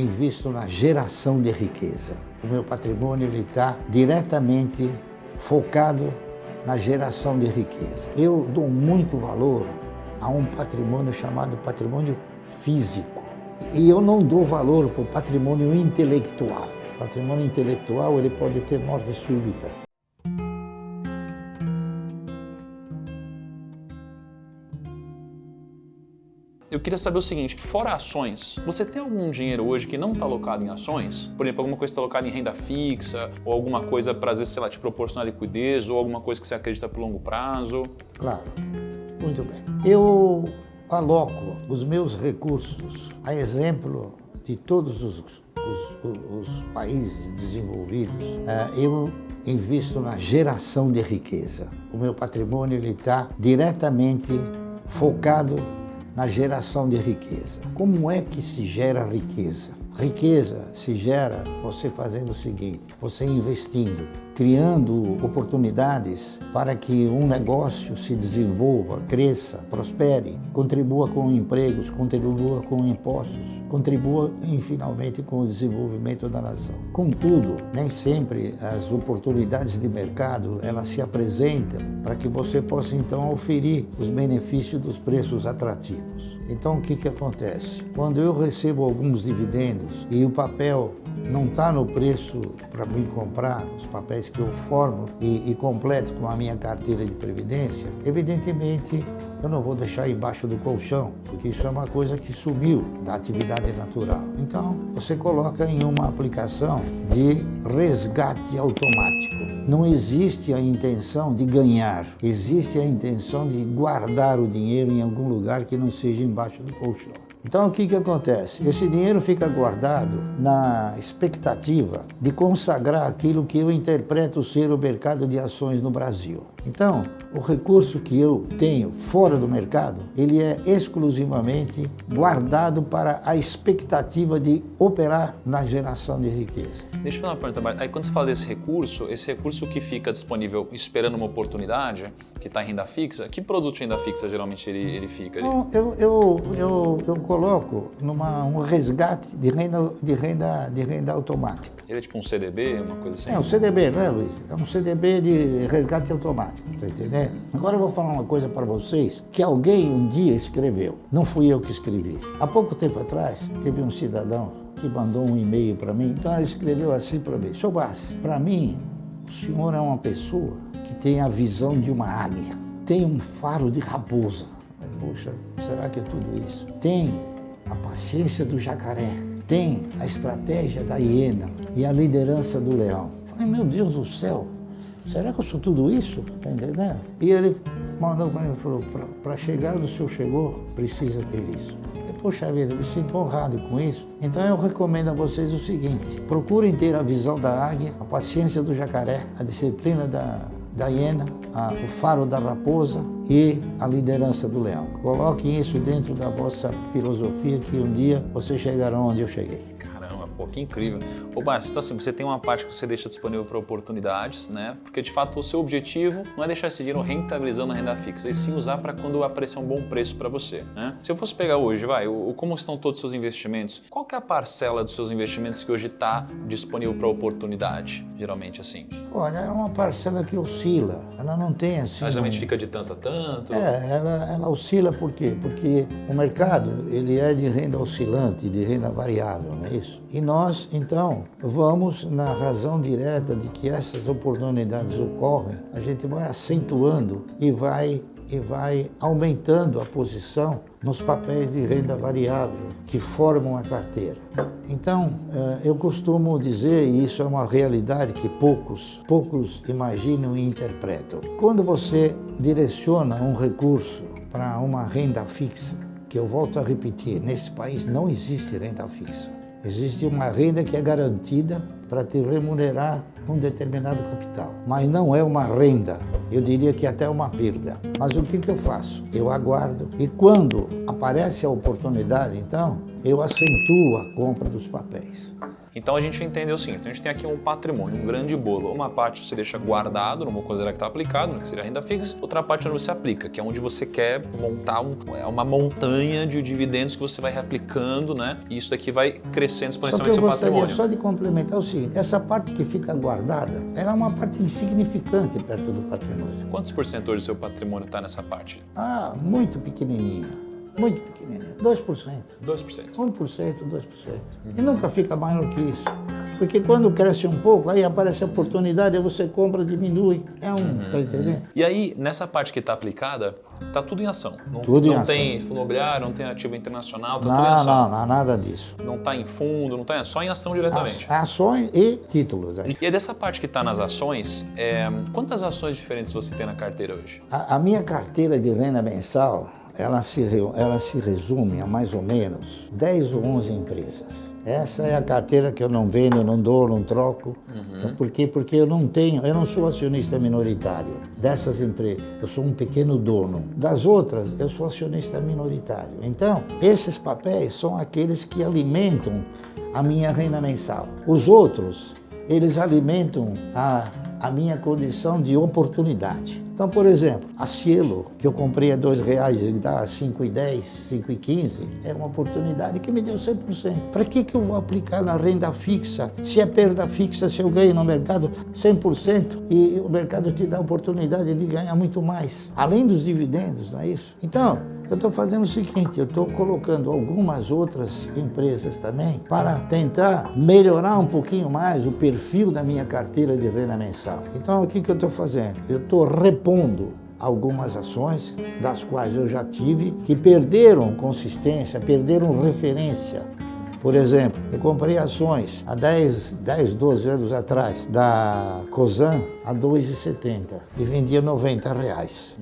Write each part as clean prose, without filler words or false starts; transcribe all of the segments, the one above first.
Invisto na geração de riqueza. O meu patrimônio está diretamente focado na geração de riqueza. Eu dou muito valor a um patrimônio chamado patrimônio físico. E eu não dou valor para o patrimônio intelectual. O patrimônio intelectual ele pode ter morte súbita. Eu queria saber o seguinte, fora ações, você tem algum dinheiro hoje que não está alocado em ações? Por exemplo, alguma coisa está alocada em renda fixa, ou alguma coisa para, às vezes, sei lá, te proporcionar liquidez, ou alguma coisa que você acredita por longo prazo? Claro, muito bem. Eu aloco os meus recursos, a exemplo de todos os países desenvolvidos, eu invisto na geração de riqueza. O meu patrimônio está diretamente focado na geração de riqueza. Como é que se gera riqueza? Riqueza se gera você fazendo o seguinte, você investindo, criando oportunidades para que um negócio se desenvolva, cresça, prospere, contribua com empregos, contribua com impostos, contribua finalmente com o desenvolvimento da nação. Contudo, nem sempre as oportunidades de mercado elas se apresentam para que você possa então oferir os benefícios dos preços atrativos. Então o que acontece? Quando eu recebo alguns dividendos e o papel não está no preço para mim comprar, os papéis que eu formo e completo com a minha carteira de previdência, evidentemente eu não vou deixar embaixo do colchão, porque isso é uma coisa que sumiu da atividade natural. Então, você coloca em uma aplicação de resgate automático. Não existe a intenção de ganhar, existe a intenção de guardar o dinheiro em algum lugar que não seja embaixo do colchão. Então, o que acontece? Esse dinheiro fica guardado na expectativa de consagrar aquilo que eu interpreto ser o mercado de ações no Brasil. Então, o recurso que eu tenho fora do mercado, ele é exclusivamente guardado para a expectativa de operar na geração de riqueza. Deixa eu fazer uma pergunta, aí quando você fala desse recurso, esse recurso que fica disponível esperando uma oportunidade, que está em renda fixa, que produto de renda fixa geralmente ele fica ali? Então, eu coloco um resgate de renda automática. Ele é tipo um CDB, uma coisa assim? É um CDB, não é, Luiz? É um CDB de resgate automático, tá entendendo? Agora eu vou falar uma coisa para vocês que alguém um dia escreveu. Não fui eu que escrevi. Há pouco tempo atrás, teve um cidadão que mandou um e-mail para mim. Então ele escreveu assim para mim: Sr. Barsi, para mim, o senhor é uma pessoa que tem a visão de uma águia, tem um faro de raposa. Poxa, será que é tudo isso? Tem a paciência do jacaré, tem a estratégia da hiena e a liderança do leão. Falei, meu Deus do céu, será que eu sou tudo isso? Tá entendendo? E ele mandou para mim e falou, para chegar onde o senhor chegou, precisa ter isso. Poxa vida, eu me sinto honrado com isso. Então eu recomendo a vocês o seguinte, procurem ter a visão da águia, a paciência do jacaré, a disciplina da hiena, o faro da raposa e a liderança do leão. Coloquem isso dentro da vossa filosofia que um dia vocês chegarão onde eu cheguei. Caramba, pô, que incrível. Ô Barsi, então assim, você tem uma parte que você deixa disponível para oportunidades, né? Porque de fato o seu objetivo não é deixar esse dinheiro rentabilizando a renda fixa, e sim usar para quando aparecer um bom preço para você, né? Se eu fosse pegar hoje, como estão todos os seus investimentos, qual que é a parcela dos seus investimentos que hoje está disponível para oportunidade, geralmente assim? Olha, é uma parcela que oscila, ela não tem assim... Mas geralmente fica de tanto a tanto? Ela oscila por quê? Porque o mercado, ele é de renda oscilante, de renda variável, não é isso? E nós, então, vamos na razão direta de que essas oportunidades ocorrem, a gente vai acentuando e vai aumentando a posição nos papéis de renda variável que formam a carteira. Então, eu costumo dizer, e isso é uma realidade que poucos imaginam e interpretam, quando você direciona um recurso para uma renda fixa, que eu volto a repetir, nesse país não existe renda fixa. Existe uma renda que é garantida para te remunerar um determinado capital, mas não é uma renda, eu diria que até uma perda. Mas o que eu faço? Eu aguardo e quando aparece a oportunidade, então, eu acentuo a compra dos papéis. Então a gente entendeu o seguinte, a gente tem aqui um patrimônio, um grande bolo. Uma parte você deixa guardado, não vou considerar que está aplicado, que seria a renda fixa. Outra parte onde você aplica, que é onde você quer montar uma montanha de dividendos que você vai reaplicando, né? E isso daqui vai crescendo exponencialmente seu patrimônio. Só de complementar o seguinte, essa parte que fica guardada, ela é uma parte insignificante perto do patrimônio. Quantos por cento hoje do seu patrimônio está nessa parte? Ah, muito pequenininha. Muito pequenininha. 2%. 2%. 1%, 2%. E nunca fica maior que isso. Porque quando cresce um pouco, aí aparece a oportunidade, aí você compra, diminui. Tá entendendo? E aí, nessa parte que está aplicada, tá tudo em ação. Não tem fundo imobiliário, não tem ativo internacional, tá tudo em ação. Não, nada disso. Não está em fundo, não está só em ação diretamente. Ações e títulos. Aí. E dessa parte que está nas ações, quantas ações diferentes você tem na carteira hoje? A minha carteira de renda mensal, ela se resume a mais ou menos 10 ou 11 empresas. Essa é a carteira que eu não vendo, não dou, não troco. Então, por quê? Porque eu não sou acionista minoritário dessas empresas. Eu sou um pequeno dono. Das outras, eu sou acionista minoritário. Então, esses papéis são aqueles que alimentam a minha renda mensal. Os outros, eles alimentam a minha condição de oportunidade. Então, por exemplo, a Cielo, que eu comprei a R$2 e dá 5,10, 5,15, é uma oportunidade que me deu 100%. Para que eu vou aplicar na renda fixa? Se é perda fixa, se eu ganho no mercado 100% e o mercado te dá a oportunidade de ganhar muito mais, além dos dividendos, não é isso? Então, eu estou fazendo o seguinte, eu estou colocando algumas outras empresas também para tentar melhorar um pouquinho mais o perfil da minha carteira de renda mensal. Então, o que eu estou fazendo? Eu estou repondo algumas ações, das quais eu já tive, que perderam consistência, perderam referência. Por exemplo, eu comprei ações há 10, 12 anos atrás da Cosan a R$2,70 e vendia R$90.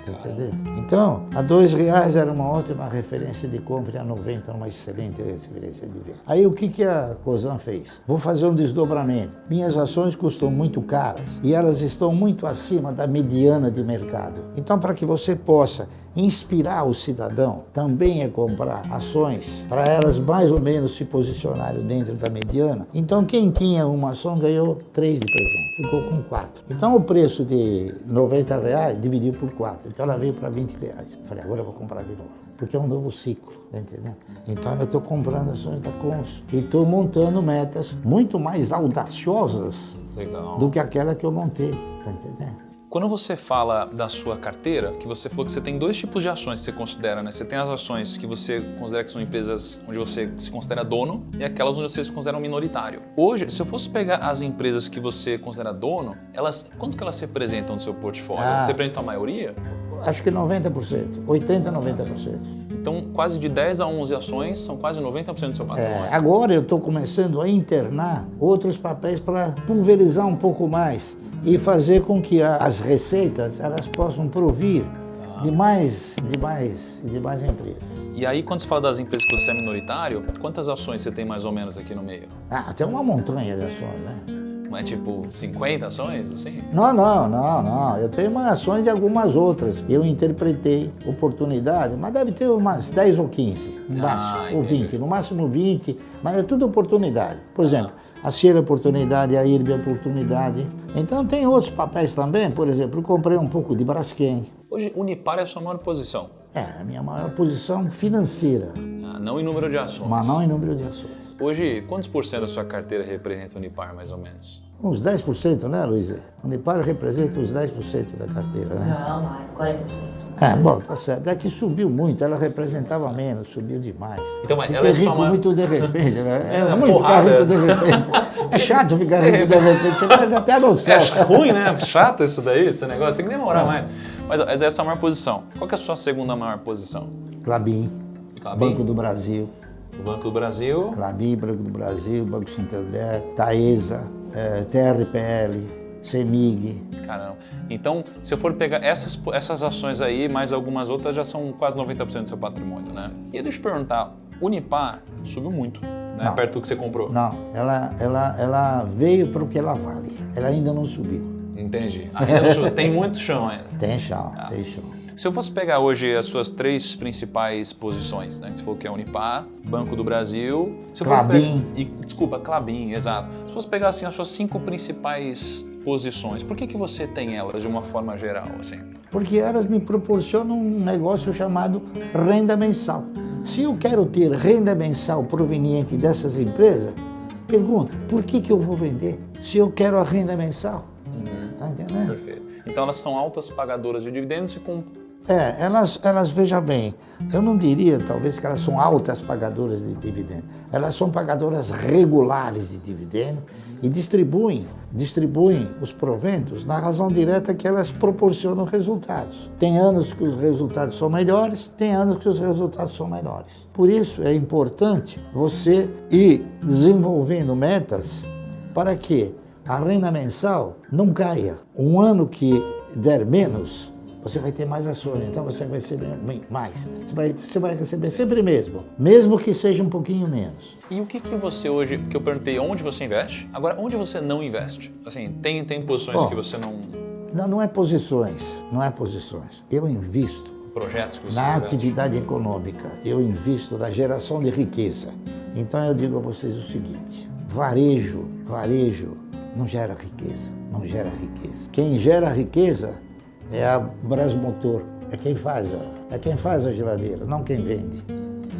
Entendeu? Então, a R$2 era uma ótima referência de compra e a 90 uma excelente referência de venda. Aí o que a Cosan fez? Vou fazer um desdobramento. Minhas ações custam muito caras e elas estão muito acima da mediana de mercado. Então, para que você possa inspirar o cidadão, também é comprar ações para elas mais ou menos se posicionarem dentro da mediana. Então, quem tinha uma ação ganhou 3 de presente, ficou com 4. Então, o preço de R$90 dividiu por 4. Então, ela veio para R$20. Falei, agora eu vou comprar de novo, porque é um novo ciclo, tá entendendo? Então, eu estou comprando ações da Consul e estou montando metas muito mais audaciosas do que aquela que eu montei, tá entendendo? Quando você fala da sua carteira, que você falou que você tem 2 tipos de ações que você considera, né? Você tem as ações que você considera que são empresas onde você se considera dono e aquelas onde você se considera um minoritário. Hoje, se eu fosse pegar as empresas que você considera dono, quanto que elas representam no seu portfólio? Você representam a maioria? Acho que 90%, 80%, 90%. Então, quase de 10 a 11 ações são quase 90% do seu patrimônio. Agora eu estou começando a internar outros papéis para pulverizar um pouco mais e fazer com que as receitas elas possam provir de mais empresas. E aí, quando você fala das empresas que você é minoritário, quantas ações você tem mais ou menos aqui no meio? Tem uma montanha de ações, né? Não é tipo 50 ações, assim? Não. Eu tenho umas ações e algumas outras. Eu interpretei oportunidade, mas deve ter umas 10 ou 15, no máximo, ou 20, no máximo 20, mas é tudo oportunidade. Por exemplo, a Cielo é oportunidade, a IRB é oportunidade. Então tem outros papéis também, por exemplo, eu comprei um pouco de Braskem. Hoje, Unipar é a sua maior posição? A minha maior posição financeira. Não em número de ações? Mas não em número de ações. Hoje, quantos por cento da sua carteira representa Unipar, mais ou menos? Uns 10%, né, Luiz? Unipar representa uns 10% da carteira, né? Não, mais, 40%. Bom, tá certo. É que subiu muito, ela representava menos, subiu demais. Então, mas Fiquei ela é rico só muito de repente, né? É uma ruim ficar porrada. rico de repente. É chato ficar rico de repente, você perde até a noção. É ruim, né? Chato isso daí, esse negócio, tem que demorar mais. Mas essa é a sua maior posição. Qual que é a sua segunda maior posição? Clabin, Banco do Brasil. O Banco do Brasil. Clabin, Banco do Brasil, Banco Santander, Taesa, TRPL, CEMIG. Caramba. Então, se eu for pegar essas ações aí, mais algumas outras, já são quase 90% do seu patrimônio, né? E deixa eu te perguntar, Unipar subiu muito, né? Não. Perto do que você comprou. Não, ela veio para o que ela vale. Ela ainda não subiu. Entendi. Ainda não subiu. Tem muito chão ainda. Tem chão, tem chão. Se eu fosse pegar hoje as suas 3 principais posições, né? Você falou que é Unipar, Banco do Brasil... Klabin. Desculpa, Klabin, exato. Se fosse pegar assim, as suas 5 principais posições, por que você tem elas de uma forma geral? Assim? Porque elas me proporcionam um negócio chamado renda mensal. Se eu quero ter renda mensal proveniente dessas empresas, pergunta, por que eu vou vender se eu quero a renda mensal? Tá entendendo? Perfeito. Então elas são altas pagadoras de dividendos e com... Elas, veja bem, eu não diria talvez que elas são altas pagadoras de dividendos. Elas são pagadoras regulares de dividendos e distribuem os proventos na razão direta que elas proporcionam resultados. Tem anos que os resultados são melhores, tem anos que os resultados são menores. Por isso é importante você ir desenvolvendo metas para que a renda mensal não caia. Um ano que der menos, você vai ter mais ações, então você vai receber mais. Você vai receber sempre mesmo que seja um pouquinho menos. E o que você hoje, porque eu perguntei onde você investe, agora onde você não investe? Assim, tem posições que você não... Não é posições. Eu invisto projetos que você na investe. Atividade econômica, eu invisto na geração de riqueza. Então eu digo a vocês o seguinte, varejo não gera riqueza. Quem gera riqueza é a Brasmotor, é quem faz a geladeira, não quem vende.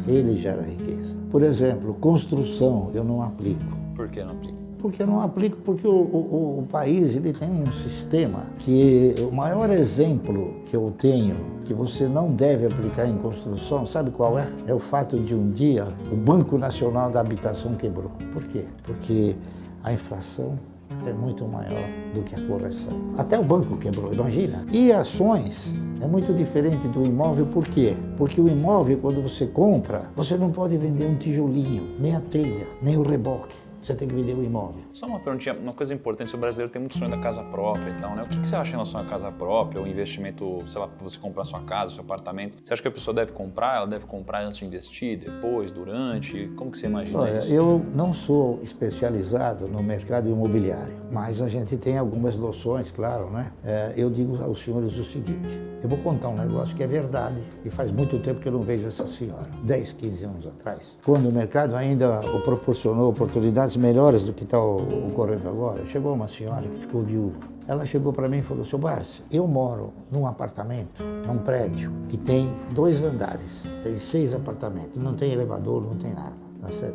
Ele gera riqueza. Por exemplo, construção eu não aplico. Por que não aplica? Porque eu não aplico porque o país ele tem um sistema que o maior exemplo que eu tenho que você não deve aplicar em construção, sabe qual é? É o fato de um dia o Banco Nacional da Habitação quebrou. Por quê? Porque a inflação é muito maior do que a correção. Até o banco quebrou, imagina. E ações é muito diferente do imóvel, por quê? Porque o imóvel, quando você compra, você não pode vender um tijolinho, nem a telha, nem o reboque. Você tem que vender o imóvel. Só uma perguntinha, uma coisa importante, o brasileiro tem muito sonho da casa própria e tal, né? O que você acha em relação à casa própria, o investimento, sei lá, pra você comprar sua casa, seu apartamento? Você acha que a pessoa deve comprar? Ela deve comprar antes de investir, depois, durante? Como que você imagina isso? Eu não sou especializado no mercado imobiliário, mas a gente tem algumas noções, claro, né? Eu digo aos senhores o seguinte, eu vou contar um negócio que é verdade e faz muito tempo que eu não vejo essa senhora, 10, 15 anos atrás, quando o mercado ainda proporcionou oportunidades melhores do que está ocorrendo agora. Chegou uma senhora que ficou viúva. Ela chegou para mim e falou, seu Barsi, eu moro num apartamento, num prédio que tem 2 andares, tem 6 apartamentos, não tem elevador, não tem nada.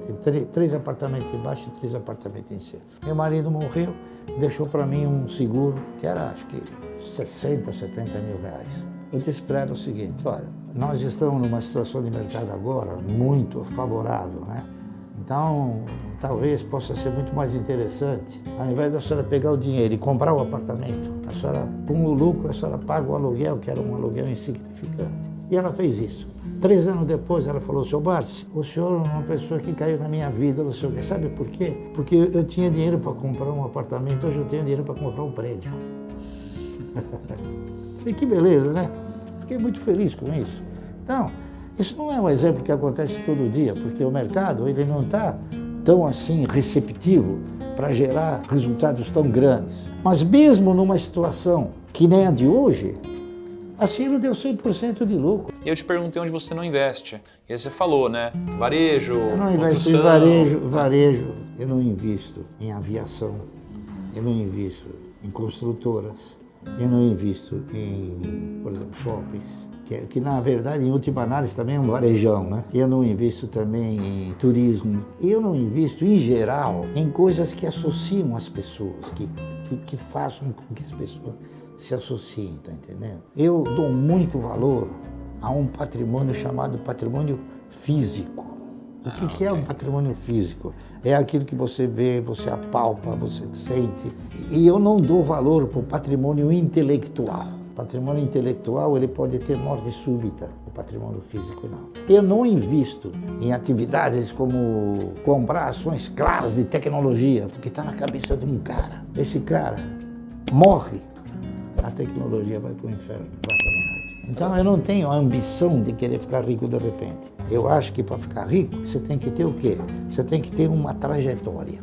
Tem 3 apartamentos embaixo e 3 apartamentos em cima. Meu marido morreu, deixou para mim um seguro que era, acho que, 60, 70 mil reais. Eu disse para ela o seguinte, olha, nós estamos numa situação de mercado agora muito favorável, né? Então, talvez possa ser muito mais interessante, ao invés da senhora pegar o dinheiro e comprar o apartamento, a senhora, com o lucro, a senhora paga o aluguel, que era um aluguel insignificante. E ela fez isso. 3 anos depois, ela falou, seu Barsi, o senhor é uma pessoa que caiu na minha vida, não sei o quê. Sabe por quê? Porque eu tinha dinheiro para comprar um apartamento, hoje eu tenho dinheiro para comprar um prédio. E que beleza, né? Fiquei muito feliz com isso. Então, isso não é um exemplo que acontece todo dia, porque o mercado ele não está tão assim receptivo para gerar resultados tão grandes. Mas mesmo numa situação que nem a de hoje, a Cielo deu 100% de lucro. E eu te perguntei onde você não investe. E aí você falou, né? Varejo, eu não investo em varejo, eu não invisto em aviação, eu não invisto em construtoras, eu não invisto em, por exemplo, shoppings. Que na verdade, em última análise, também é um varejão, né? Eu não invisto também em turismo. Eu não invisto, em geral, em coisas que associam as pessoas, que façam com que as pessoas se associem, tá entendendo? Eu dou muito valor a um patrimônio chamado patrimônio físico. O que é um patrimônio físico? É aquilo que você vê, você apalpa, você sente. E eu não dou valor para o patrimônio intelectual. O patrimônio intelectual ele pode ter morte súbita, o patrimônio físico não. Eu não invisto em atividades como comprar ações claras de tecnologia, porque está na cabeça de um cara. Esse cara morre, a tecnologia vai para o inferno, vai para o inferno. Então eu não tenho a ambição de querer ficar rico de repente. Eu acho que para ficar rico você tem que ter o quê? Você tem que ter uma trajetória.